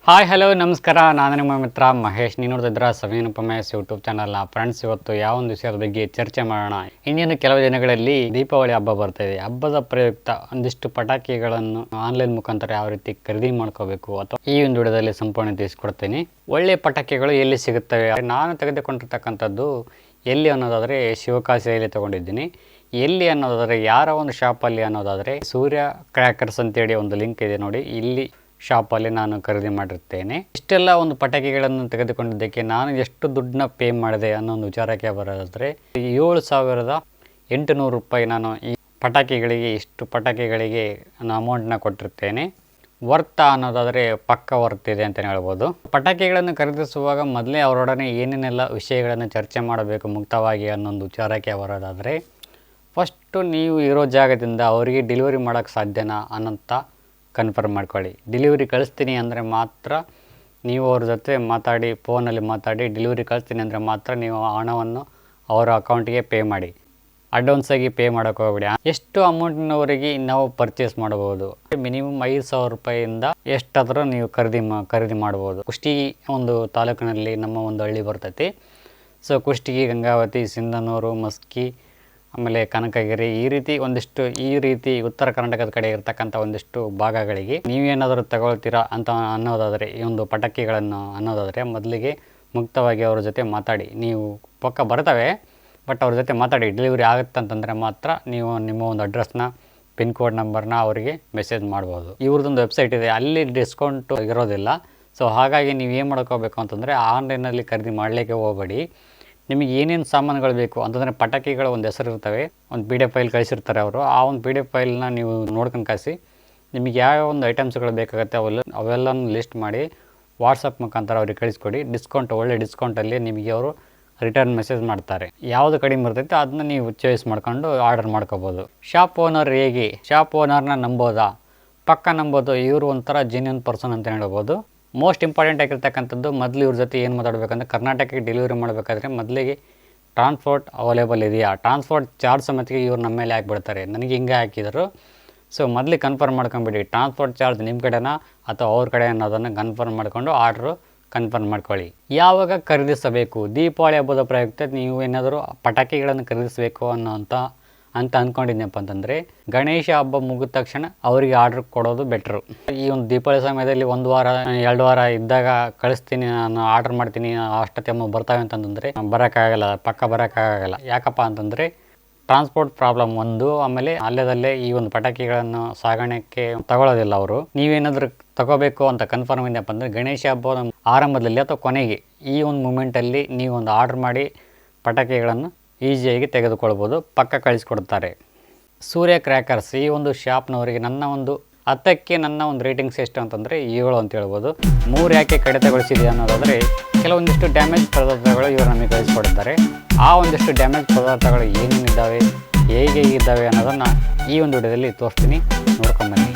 Hi hello ನಮಸ್ಕಾರ. ನಾನು ನಿಮ್ಮ ಮಿತ್ರ ಮಹೇಶ್. ನೀವು ನೋಡ್ತಿದ್ರ ಸವಿನಪಮೇಶ್ ಯೂಟ್ಯೂಬ್ ಚಾನಲ್ನ. ಫ್ರೆಂಡ್ಸ್, ಇವತ್ತು ಯಾವ ಒಂದು ವಿಷಯದ ಬಗ್ಗೆ ಚರ್ಚೆ ಮಾಡೋಣ. ಇನ್ನೇನು ಕೆಲವು ದಿನಗಳಲ್ಲಿ ದೀಪಾವಳಿ ಹಬ್ಬ ಬರ್ತಾಯಿದೆ. ಹಬ್ಬದ ಪ್ರಯುಕ್ತ ಒಂದಿಷ್ಟು ಪಟಾಕಿಗಳನ್ನು ಆನ್ಲೈನ್ ಮುಖಾಂತರ ಯಾವ ರೀತಿ ಖರೀದಿ ಮಾಡ್ಕೋಬೇಕು ಅಥವಾ ಈ ಒಂದು ವಿಡಿಯೋದಲ್ಲಿ ಸಂಪೂರ್ಣ ತಿಳಿಸ್ಕೊಡ್ತೀನಿ. ಒಳ್ಳೆ ಪಟಾಕಿಗಳು ಎಲ್ಲಿ ಸಿಗುತ್ತವೆ? ನಾನು ತೆಗೆದುಕೊಂಡಿರ್ತಕ್ಕಂಥದ್ದು ಎಲ್ಲಿ ಅನ್ನೋದಾದರೆ ಶಿವಕಾಶಿಯಲ್ಲಿ ತೊಗೊಂಡಿದ್ದೀನಿ. ಎಲ್ಲಿ ಅನ್ನೋದಾದರೆ ಯಾರ ಒಂದು ಶಾಪಲ್ಲಿ ಅನ್ನೋದಾದರೆ ಸೂರ್ಯ ಕ್ರ್ಯಾಕರ್ಸ್ ಅಂತೇಳಿ ಒಂದು ಲಿಂಕ್ ಇದೆ ನೋಡಿ, ಇಲ್ಲಿ ಶಾಪಲ್ಲಿ ನಾನು ಖರೀದಿ ಮಾಡಿರ್ತೇನೆ. ಇಷ್ಟೆಲ್ಲ ಒಂದು ಪಟಾಕಿಗಳನ್ನು ತೆಗೆದುಕೊಂಡಿದ್ದಕ್ಕೆ ನಾನು ಎಷ್ಟು ದುಡ್ಡನ್ನ ಪೇ ಮಾಡಿದೆ ಅನ್ನೋ ಒಂದು ವಿಚಾರಕ್ಕೆ ಬರೋದಾದರೆ 7,800 ರೂಪಾಯಿ ನಾನು ಈ ಇಷ್ಟು ಪಟಾಕಿಗಳಿಗೆ ನಾನು ಅಮೌಂಟನ್ನ ಕೊಟ್ಟಿರ್ತೇನೆ. ವರ್ತ್ ಅನ್ನೋದಾದರೆ ಪಕ್ಕ ವರ್ತ್ ಇದೆ ಅಂತಲೇ ಹೇಳ್ಬೋದು. ಪಟಾಕಿಗಳನ್ನು ಖರೀದಿಸುವಾಗ ಮೊದಲೇ ಅವರೊಡನೆ ಏನೇನೆಲ್ಲ ವಿಷಯಗಳನ್ನು ಚರ್ಚೆ ಮಾಡಬೇಕು ಮುಕ್ತವಾಗಿ ಅನ್ನೊಂದು ವಿಚಾರಕ್ಕೆ ಬರೋದಾದರೆ, ಫಸ್ಟು ನೀವು ಇರೋ ಜಾಗದಿಂದ ಅವರಿಗೆ ಡೆಲಿವರಿ ಮಾಡೋಕ್ಕೆ ಸಾಧ್ಯನಾ ಅನ್ನೋಂಥ ಕನ್ಫರ್ಮ್ ಮಾಡ್ಕೊಳ್ಳಿ. ಡೆಲಿವರಿ ಕಳಿಸ್ತೀನಿ ಅಂದರೆ ಮಾತ್ರ ನೀವು ಅವ್ರ ಜೊತೆ ಮಾತಾಡಿ, ಫೋನಲ್ಲಿ ಮಾತಾಡಿ ಡೆಲಿವರಿ ಕಳಿಸ್ತೀನಿ ಅಂದರೆ ಮಾತ್ರ ನೀವು ಹಣವನ್ನು ಅವರ ಅಕೌಂಟಿಗೆ ಪೇ ಮಾಡಿ. ಅಡ್ವಾನ್ಸಾಗಿ ಪೇ ಮಾಡೋಕ್ಕೆ ಹೋಗ್ಬೇಡಿ. ಎಷ್ಟು ಅಮೌಂಟಿನವರೆಗೆ ನಾವು ಪರ್ಚೇಸ್ ಮಾಡ್ಬೋದು? ಮಿನಿಮಮ್ 5,000 ರೂಪಾಯಿಯಿಂದ ಎಷ್ಟಾದರೂ ನೀವು ಖರೀದಿ ಮಾಡ್ಬೋದು. ಕುಷ್ಟಗಿ ಒಂದು ತಾಲೂಕಿನಲ್ಲಿ ನಮ್ಮ ಒಂದು ಹಳ್ಳಿ ಬರ್ತೈತಿ. ಸೊ ಕುಷ್ಟಗಿ, ಗಂಗಾವತಿ, ಸಿಂಧನೂರು, ಮಸ್ಕಿ, ಆಮೇಲೆ ಕನಕಗಿರಿ, ಈ ರೀತಿ ಉತ್ತರ ಕರ್ನಾಟಕದ ಕಡೆ ಇರ್ತಕ್ಕಂಥ ಒಂದಿಷ್ಟು ಭಾಗಗಳಿಗೆ ನೀವೇನಾದರೂ ತಗೊಳ್ತೀರಾ ಅಂತ ಅನ್ನೋದಾದರೆ, ಈ ಒಂದು ಪಟಾಕಿಗಳನ್ನು ಅನ್ನೋದಾದರೆ ಮೊದಲಿಗೆ ಮುಕ್ತವಾಗಿ ಅವ್ರ ಜೊತೆ ಮಾತಾಡಿ. ನೀವು ಪಕ್ಕ ಬರ್ತವೆ, ಬಟ್ ಅವ್ರ ಜೊತೆ ಮಾತಾಡಿ. ಡೆಲಿವರಿ ಆಗುತ್ತಂತಂದರೆ ಮಾತ್ರ ನೀವು ನಿಮ್ಮ ಒಂದು ಅಡ್ರೆಸ್ನ, ಪಿನ್ ಕೋಡ್ ನಂಬರ್ನ ಅವರಿಗೆ ಮೆಸೇಜ್ ಮಾಡ್ಬೋದು. ಇವ್ರದ್ದೊಂದು ವೆಬ್ಸೈಟ್ ಇದೆ, ಅಲ್ಲಿ ಡಿಸ್ಕೌಂಟು ಇರೋದಿಲ್ಲ. ಸೊ ಹಾಗಾಗಿ ನೀವು ಏನು ಮಾಡ್ಕೋಬೇಕು ಅಂತಂದರೆ, ಆನ್ಲೈನಲ್ಲಿ ಖರೀದಿ ಮಾಡಲಿಕ್ಕೆ ಹೋಗಬೇಡಿ. ನಿಮಗೆ ಏನೇನು ಸಾಮಾನುಗಳು ಬೇಕು ಅಂತಂದರೆ, ಪಟಾಕಿಗಳ ಒಂದು ಹೆಸರು ಇರ್ತವೆ, ಒಂದು PDF ಫೈಲ್ ಕಳಿಸಿರ್ತಾರೆ ಅವರು. ಆ ಒಂದು PDF ಫೈಲ್ನ ನೀವು ನೋಡ್ಕೊಂಡು ಕಳಿಸಿ. ನಿಮಗೆ ಯಾವ ಒಂದು ಐಟಮ್ಸ್ಗಳು ಬೇಕಾಗುತ್ತೆ ಅವೆಲ್ಲನೂ ಲಿಸ್ಟ್ ಮಾಡಿ ವಾಟ್ಸಪ್ ಮುಖಾಂತರ ಅವ್ರಿಗೆ ಕಳಿಸ್ಕೊಡಿ. ಒಳ್ಳೆ ಡಿಸ್ಕೌಂಟಲ್ಲಿ ನಿಮಗೆ ಅವರು ರಿಟರ್ನ್ ಮೆಸೇಜ್ ಮಾಡ್ತಾರೆ. ಯಾವುದು ಕಡಿಮೆ ಇರ್ತೈತೆ ಅದನ್ನ ನೀವು ಚಾಯ್ಸ್ ಮಾಡ್ಕೊಂಡು ಆರ್ಡರ್ ಮಾಡ್ಕೋಬೋದು. ಶಾಪ್ ಓನರ್ ಹೇಗೆ? ಶಾಪ್ ಓನರ್ನ ನಂಬೋದಾ? ಪಕ್ಕ ನಂಬೋದು. ಇವರು ಒಂಥರ ಜೆನ್ಯೂನ್ ಪರ್ಸನ್ ಅಂತ ಹೇಳ್ಬೋದು. ಮೋಸ್ಟ್ ಇಂಪಾರ್ಟೆಂಟ್ ಆಗಿರ್ತಕ್ಕಂಥದ್ದು, ಮೊದಲು ಇವ್ರ ಜೊತೆ ಏನು ಮಾತಾಡಬೇಕಂದ್ರೆ, ಕರ್ನಾಟಕಕ್ಕೆ ಡೆಲಿವರಿ ಮಾಡಬೇಕಾದ್ರೆ ಮೊದಲಿಗೆ ಟ್ರಾನ್ಸ್ಪೋರ್ಟ್ ಅವೈಲೇಬಲ್ ಇದೆಯಾ, ಟ್ರಾನ್ಸ್ಪೋರ್ಟ್ ಚಾರ್ಜ್ ಸಮೇತಿಗೆ ಇವ್ರು ನಮ್ಮ ಮೇಲೆ ಹಾಕಿಬಿಡ್ತಾರೆ. ನನಗೆ ಹಿಂಗೆ ಹಾಕಿದರು. ಸೊ ಮೊದಲಿಗೆ ಕನ್ಫರ್ಮ್ ಮಾಡ್ಕೊಂಬಿಡಿ, ಟ್ರಾನ್ಸ್ಪೋರ್ಟ್ ಚಾರ್ಜ್ ನಿಮ್ಮ ಕಡೆನಾ ಅಥವಾ ಅವ್ರ ಕಡೆ ಅನ್ನೋದನ್ನು ಕನ್ಫರ್ಮ್ ಮಾಡಿಕೊಂಡು ಆರ್ಡ್ರು ಕನ್ಫರ್ಮ್ ಮಾಡ್ಕೊಳ್ಳಿ. ಯಾವಾಗ ಖರೀದಿಸಬೇಕು? ದೀಪಾವಳಿ ಹಬ್ಬದ ಪ್ರಯುಕ್ತ ನೀವು ಏನಾದರೂ ಪಟಾಕಿಗಳನ್ನು ಖರೀದಿಸಬೇಕು ಅಂತ ಅಂದ್ಕೊಂಡಿದ್ನಪ್ಪ ಅಂತಂದರೆ, ಗಣೇಶ ಹಬ್ಬ ಮುಗಿದ ತಕ್ಷಣ ಅವರಿಗೆ ಆರ್ಡ್ರ್ ಕೊಡೋದು ಬೆಟ್ರು. ಈ ಒಂದು ದೀಪಾವಳಿ ಸಮಯದಲ್ಲಿ 1 ವಾರ 2 ವಾರ ಇದ್ದಾಗ ಕಳಿಸ್ತೀನಿ, ನಾನು ಆರ್ಡ್ರ್ ಮಾಡ್ತೀನಿ, ಅಷ್ಟೊತ್ತಿಗೆ ಬರ್ತಾವೆ ಅಂತಂದರೆ ಬರೋಕ್ಕಾಗಲ್ಲ, ಪಕ್ಕ ಬರೋಕ್ಕಾಗಲ್ಲ. ಯಾಕಪ್ಪ ಅಂತಂದರೆ ಟ್ರಾನ್ಸ್ಪೋರ್ಟ್ ಪ್ರಾಬ್ಲಮ್ ಒಂದು, ಆಮೇಲೆ ಅಲ್ಲದಲ್ಲೇ ಈ ಒಂದು ಪಟಾಕಿಗಳನ್ನು ಸಾಗಾಣಿಕೆ ತಗೊಳ್ಳೋದಿಲ್ಲ ಅವರು. ನೀವೇನಾದರೂ ತಗೋಬೇಕು ಅಂತ ಕನ್ಫರ್ಮ್ ಇದೆಯಪ್ಪ ಅಂದರೆ, ಗಣೇಶ ಹಬ್ಬದ ಆರಂಭದಲ್ಲಿ ಅಥವಾ ಕೊನೆಗೆ ಈ ಒಂದು ಮೂಮೆಂಟಲ್ಲಿ ನೀವು ಒಂದು ಆರ್ಡ್ರ್ ಮಾಡಿ ಪಟಾಕಿಗಳನ್ನು ಈಸಿಯಾಗಿ ತೆಗೆದುಕೊಳ್ಬೋದು. ಪಕ್ಕ ಕಳಿಸ್ಕೊಡ್ತಾರೆ. ಸೂರ್ಯ ಕ್ರ್ಯಾಕರ್ಸ್, ಈ ಒಂದು ಶಾಪ್ನವರಿಗೆ ನನ್ನ ಒಂದು ರೇಟಿಂಗ್ಸ್ ಎಷ್ಟು ಅಂತಂದರೆ 7 ಅಂತ ಹೇಳ್ಬೋದು. 3 ಯಾಕೆ ಕಡಿತಗೊಳಿಸಿದೆ ಅನ್ನೋದಾದರೆ, ಕೆಲವೊಂದಿಷ್ಟು ಡ್ಯಾಮೇಜ್ ಪದಾರ್ಥಗಳು ಇವರು ನಮಗೆ ಕಳಿಸ್ಕೊಟ್ಟಿದ್ದಾರೆ. ಆ ಒಂದಿಷ್ಟು ಡ್ಯಾಮೇಜ್ ಪದಾರ್ಥಗಳು ಏನೇನಿದ್ದಾವೆ, ಹೇಗೆ ಇದ್ದಾವೆ ಅನ್ನೋದನ್ನು ಈ ಒಂದು ವಿಡಿಯೋದಲ್ಲಿ ತೋರಿಸ್ತೀನಿ, ನೋಡ್ಕೊಂಬನ್ನಿ.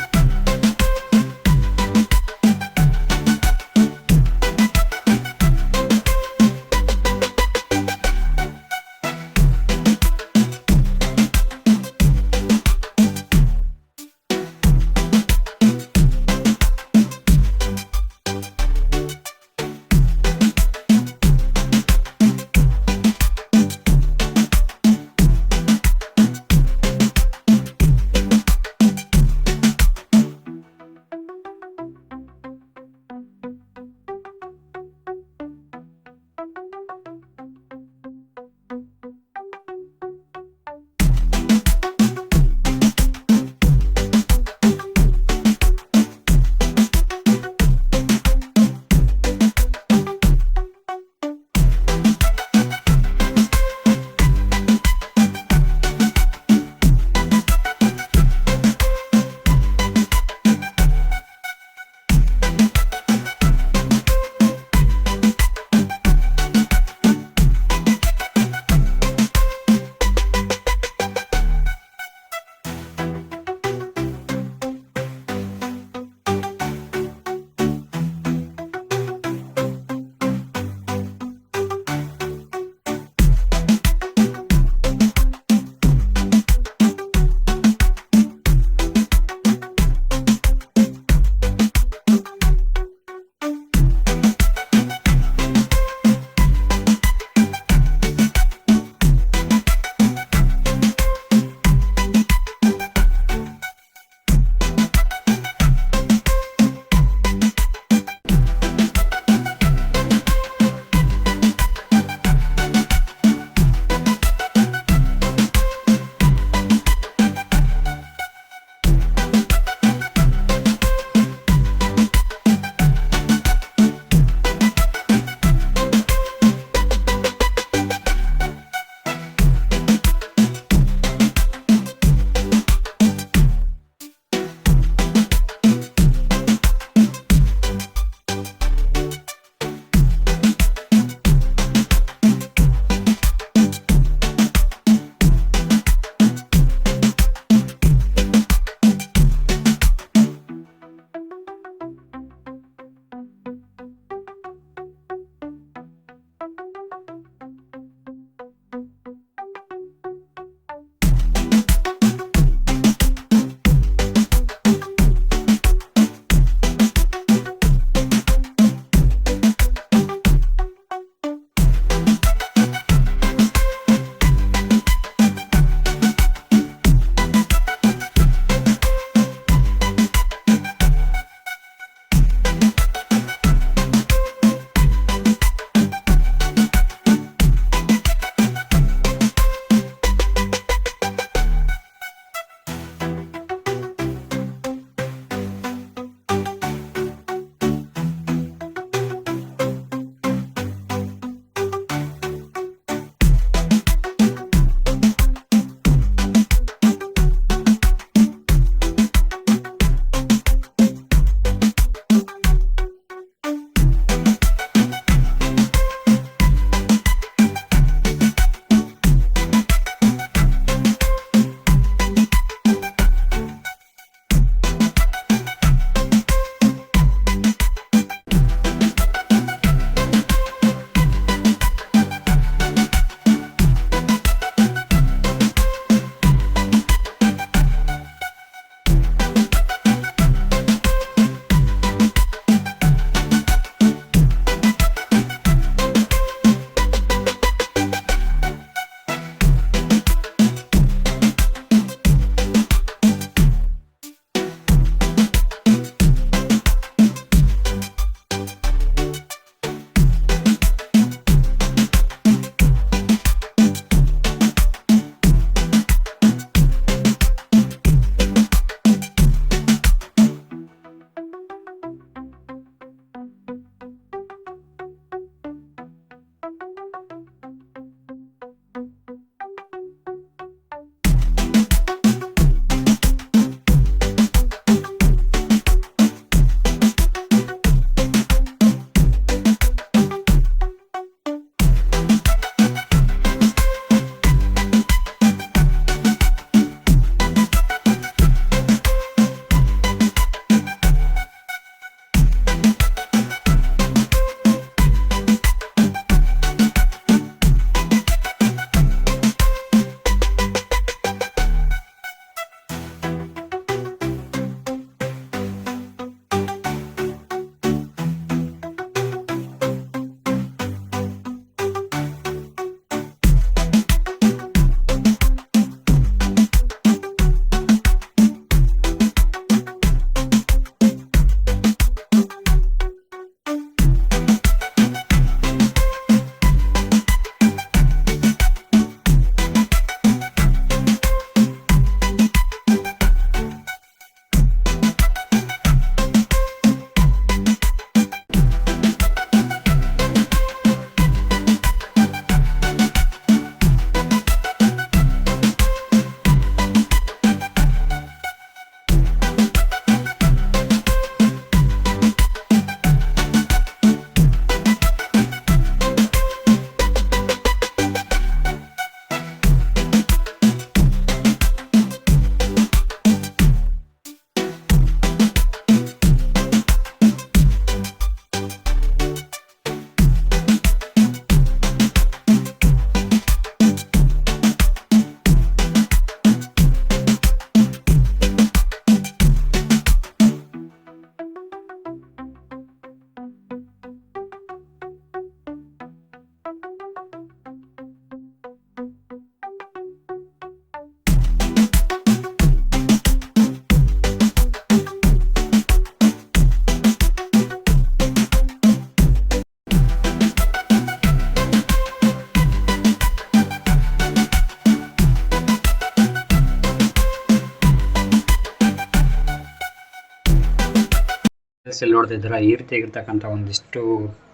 ವೀಕ್ಷಕರು ಇಲ್ಲಿ ನೋಡ್ತಿದ್ದೀರಾ, ಈ ರೀತಿಯಾಗಿರ್ತಕ್ಕಂಥ ಒಂದಿಷ್ಟು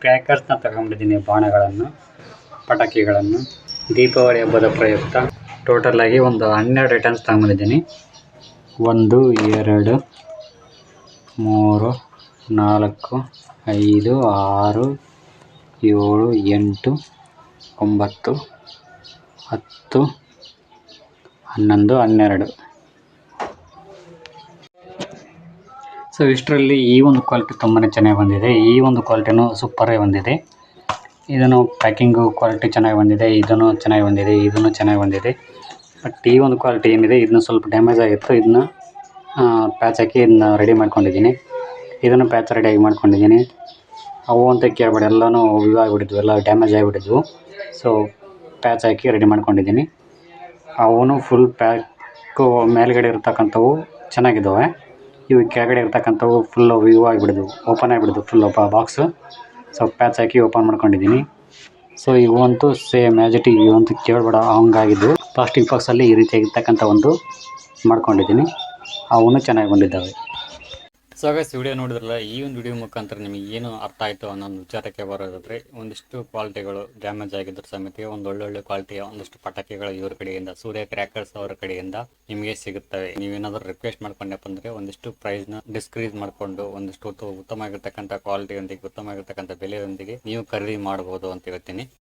ಕ್ರ್ಯಾಕರ್ಸ್ನ ತಗೊಂಡಿದ್ದೀನಿ, ಬಾಣಗಳನ್ನು, ಪಟಾಕಿಗಳನ್ನು. ದೀಪಾವಳಿ ಹಬ್ಬದ ಪ್ರಯುಕ್ತ ಟೋಟಲ್ ಆಗಿ ಒಂದು 12 ಐಟಮ್ಸ್ ತಗೊಂಡಿದ್ದೀನಿ. 1 2 3 4 5 6 7 8 9 10 11 12. ಸೊ ಇಷ್ಟರಲ್ಲಿ ಈ ಒಂದು ಕ್ವಾಲಿಟಿ ತುಂಬಾ ಚೆನ್ನಾಗಿ ಬಂದಿದೆ. ಈ ಒಂದು ಕ್ವಾಲಿಟಿನೂ ಸೂಪರಾಗಿ ಬಂದಿದೆ. ಇದನ್ನು ಪ್ಯಾಕಿಂಗು ಕ್ವಾಲಿಟಿ ಚೆನ್ನಾಗಿ ಬಂದಿದೆ, ಇದನ್ನು ಚೆನ್ನಾಗಿ ಬಂದಿದೆ, ಇದನ್ನು ಚೆನ್ನಾಗಿ ಬಂದಿದೆ. ಬಟ್ ಈ ಒಂದು ಕ್ವಾಲಿಟಿ ಏನಿದೆ ಇದನ್ನು ಸ್ವಲ್ಪ ಡ್ಯಾಮೇಜ್ ಆಗಿತ್ತು. ಇದನ್ನ ಪ್ಯಾಚ್ ಹಾಕಿ ಇದನ್ನ ರೆಡಿ ಮಾಡ್ಕೊಂಡಿದ್ದೀನಿ. ಇದನ್ನು ಪ್ಯಾಚ್ ರೆಡಿಯಾಗಿ ಮಾಡ್ಕೊಂಡಿದ್ದೀನಿ. ಅವು ಅಂತ ಕೇಳಬೇಡಿ, ಎಲ್ಲನೂ ಇದಾಗಿಬಿಟ್ಟಿದ್ವು, ಎಲ್ಲ ಡ್ಯಾಮೇಜ್ ಆಗಿಬಿಟ್ಟಿದ್ವು. ಸೊ ಪ್ಯಾಚ್ ಹಾಕಿ ರೆಡಿ ಮಾಡ್ಕೊಂಡಿದ್ದೀನಿ. ಅವನು ಫುಲ್ ಪ್ಯಾಕು ಮೇಲ್ಗಡೆ ಇರ್ತಕ್ಕಂಥವು ಚೆನ್ನಾಗಿದ್ದಾವೆ. ಇವು ಕೆಳಗಡೆ ಇರ್ತಕ್ಕಂಥವು ಫುಲ್ಲು ಇವು ಆಗಿಬಿಟ್ಟಿದ್ವು, ಓಪನ್ ಆಗಿಬಿಟ್ಟಿದ್ವು ಫುಲ್ ಬಾಕ್ಸು. ಸೊ ಪ್ಯಾಚ್ ಹಾಕಿ ಓಪನ್ ಮಾಡ್ಕೊಂಡಿದ್ದೀನಿ. ಸೊ ಇವಂತೂ ಸೇಮ್ ಆ್ಯಸ್ ಇಟ್ ಈಸ್, ಇವಂತೂ ಕೇಳಬೇಡ ಹಂಗಾಗಿದ್ದು. ಪ್ಲಾಸ್ಟಿಕ್ ಬಾಕ್ಸಲ್ಲಿ ಈ ರೀತಿಯಾಗಿರ್ತಕ್ಕಂಥ ಒಂದು ಮಾಡ್ಕೊಂಡಿದ್ದೀನಿ. ಅವನು ಚೆನ್ನಾಗಿ ಬಂದಿದ್ದಾವೆ. ಸೊ ಗೈಸ್, ವಿಡಿಯೋ ನೋಡಿದ್ರಲ್ಲ, ಈ ಒಂದು ವಿಡಿಯೋ ಮುಖಾಂತರ ನಿಮಗೆ ಏನು ಅರ್ಥ ಆಯಿತು ಅನ್ನೋದು ವಿಚಾರಕ್ಕೆ ಬರೋದಾದರೆ, ಒಂದಿಷ್ಟು ಕ್ವಾಲಿಟಿಗಳು ಡ್ಯಾಮೇಜ್ ಆಗಿದ್ದರೂ ಸಮೇತ ಒಂದು ಒಳ್ಳೊಳ್ಳೆ ಕ್ವಾಲಿಟಿಯ ಒಂದಿಷ್ಟು ಪಟಾಕಿಗಳು ಇವ್ರ ಕಡೆಯಿಂದ, ಸೂರ್ಯ ಕ್ರ್ಯಾಕರ್ಸ್ ಅವರ ಕಡೆಯಿಂದ ನಿಮಗೆ ಸಿಗುತ್ತವೆ. ನೀವೇನಾದರೂ ರಿಕ್ವೆಸ್ಟ್ ಮಾಡ್ಕೊಂಡಪ್ಪ ಅಂದರೆ ಒಂದಿಷ್ಟು ಪ್ರೈಸ್ನ ಡಿಸ್ಕ್ರೀಸ್ ಮಾಡಿಕೊಂಡು ಒಂದಿಷ್ಟು ಉತ್ತಮವಾಗಿರ್ತಕ್ಕಂಥ ಕ್ವಾಲಿಟಿಯೊಂದಿಗೆ, ಉತ್ತಮವಾಗಿರ್ತಕ್ಕಂಥ ಬೆಲೆಯೊಂದಿಗೆ ನೀವು ಖರೀದಿ ಮಾಡ್ಬೋದು ಅಂತ ಹೇಳ್ತೀನಿ.